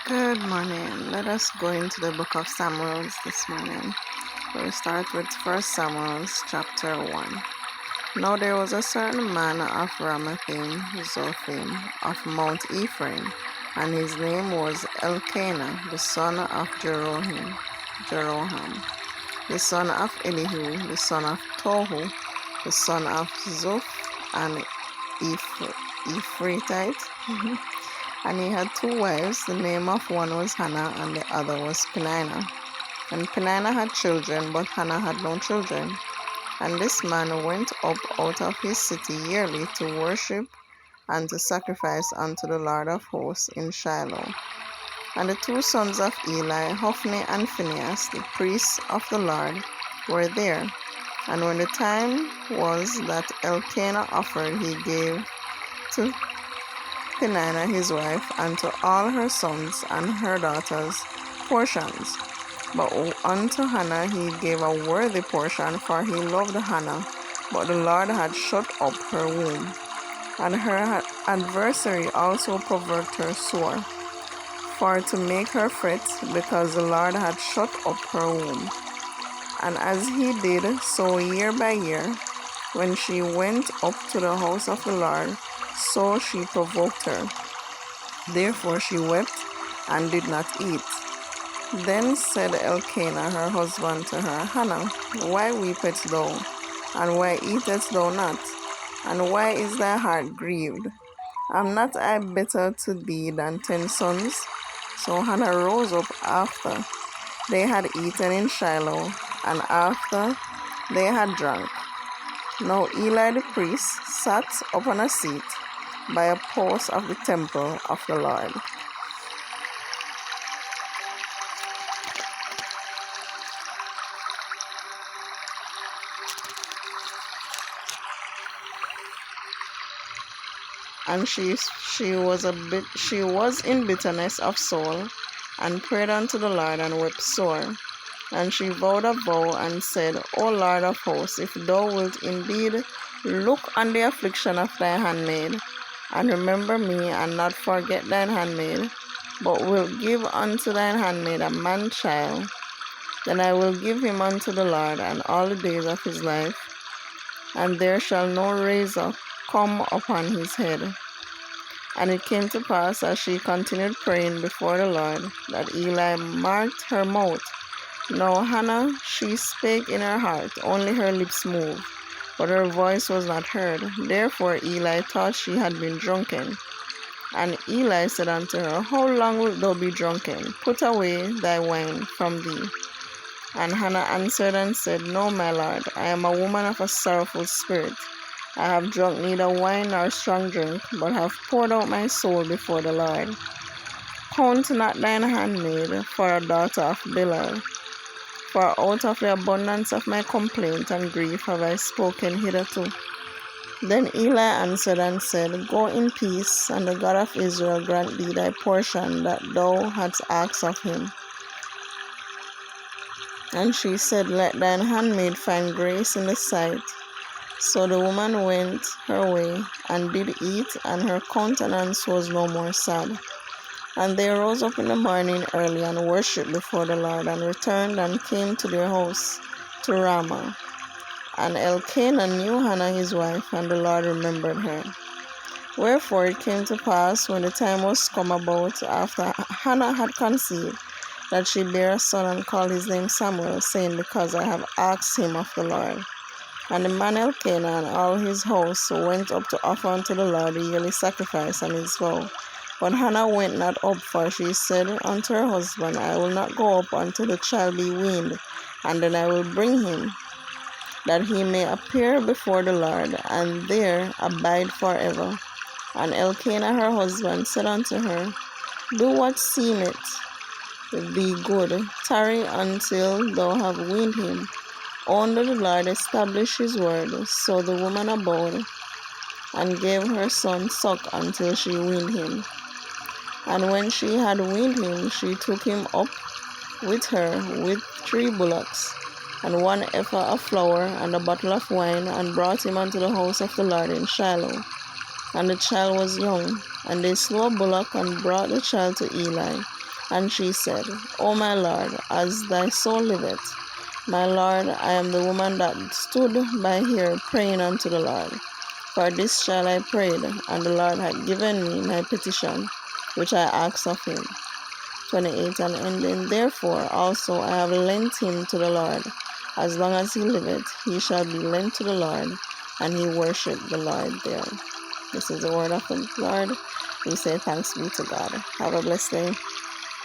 Good morning. Let us go into the book of Samuel this morning. We'll start with 1 Samuel chapter 1. Now there was a certain man of Ramathaim Zophim of Mount Ephraim, and his name was Elkanah, the son of Jeroham, the son of Elihu, the son of Tohu, the son of Zoph, and Ephrathite. And he had 2 wives. The name of one was Hannah, and the other was Peninnah. And Peninnah had children, but Hannah had no children. And this man went up out of his city yearly to worship and to sacrifice unto the Lord of hosts in Shiloh. And the 2 sons of Eli, Hophni and Phinehas, the priests of the Lord, were there. And when the time was that Elkanah offered, he gave to Peninnah his wife, and to all her sons and her daughters portions. But unto Hannah he gave a worthy portion, for he loved Hannah, but the Lord had shut up her womb. And her adversary also provoked her sore, for to make her fret, because the Lord had shut up her womb. And as he did so year by year, when she went up to the house of the Lord, so she provoked her. Therefore she wept and did not eat. Then said Elkanah her husband to her, Hannah, why weepest thou, and why eatest thou not? And why is thy heart grieved? Am not I better to thee than 10 sons? So Hannah rose up after they had eaten in Shiloh, and after they had drunk. Now Eli the priest sat upon a seat by a post of the temple of the Lord. And she was in bitterness of soul, and prayed unto the Lord, and wept sore. And she vowed a vow, and said, O Lord of hosts, if thou wilt indeed look on the affliction of thy handmaid, and remember me, and not forget thine handmaid, but wilt give unto thine handmaid a man child, then I will give him unto the Lord, and all the days of his life, and there shall no razor come upon his head. And it came to pass, as she continued praying before the Lord, that Eli marked her mouth. Now Hannah, she spake in her heart, only her lips moved, but her voice was not heard. Therefore Eli thought she had been drunken. And Eli said unto her, How long wilt thou be drunken? Put away thy wine from thee. And Hannah answered and said, No, my lord, I am a woman of a sorrowful spirit. I have drunk neither wine nor strong drink, but have poured out my soul before the Lord. Count not thine handmaid for a daughter of Belial, for out of the abundance of my complaint and grief have I spoken hitherto. Then Eli answered and said, Go in peace, and the God of Israel grant thee thy portion that thou hadst asked of him. And she said, Let thine handmaid find grace in the sight. So the woman went her way, and did eat, and her countenance was no more sad. And they rose up in the morning early, and worshipped before the Lord, and returned, and came to their house to Ramah. And Elkanah knew Hannah his wife, and the Lord remembered her. Wherefore it came to pass, when the time was come about, after Hannah had conceived, that she bare a son, and called his name Samuel, saying, Because I have asked him of the Lord. And the man Elkanah and all his house went up to offer unto the Lord the yearly sacrifice and his vow. But Hannah went not up, for she said unto her husband, I will not go up until the child be weaned, and then I will bring him, that he may appear before the Lord, and there abide forever. And Elkanah her husband said unto her, Do what seemeth thee good, tarry until thou have weaned him. Only the Lord established his word. So the woman abode, and gave her son suck until she weaned him. And when she had weaned him, she took him up with her with 3 bullocks, and 1 ephah of flour, and a bottle of wine, and brought him unto the house of the Lord in Shiloh. And the child was young. And they slew a bullock, and brought the child to Eli. And she said, O my Lord, as thy soul liveth, my Lord, I am the woman that stood by here praying unto the Lord. For this child I prayed, and the Lord hath given me my petition, which I asked of him. 28 and ending. Therefore also I have lent him to the Lord. As long as he liveth, he shall be lent to the Lord, and he worshiped the Lord there. This is the word of the Lord. We say thanks be to God. Have a blessed day.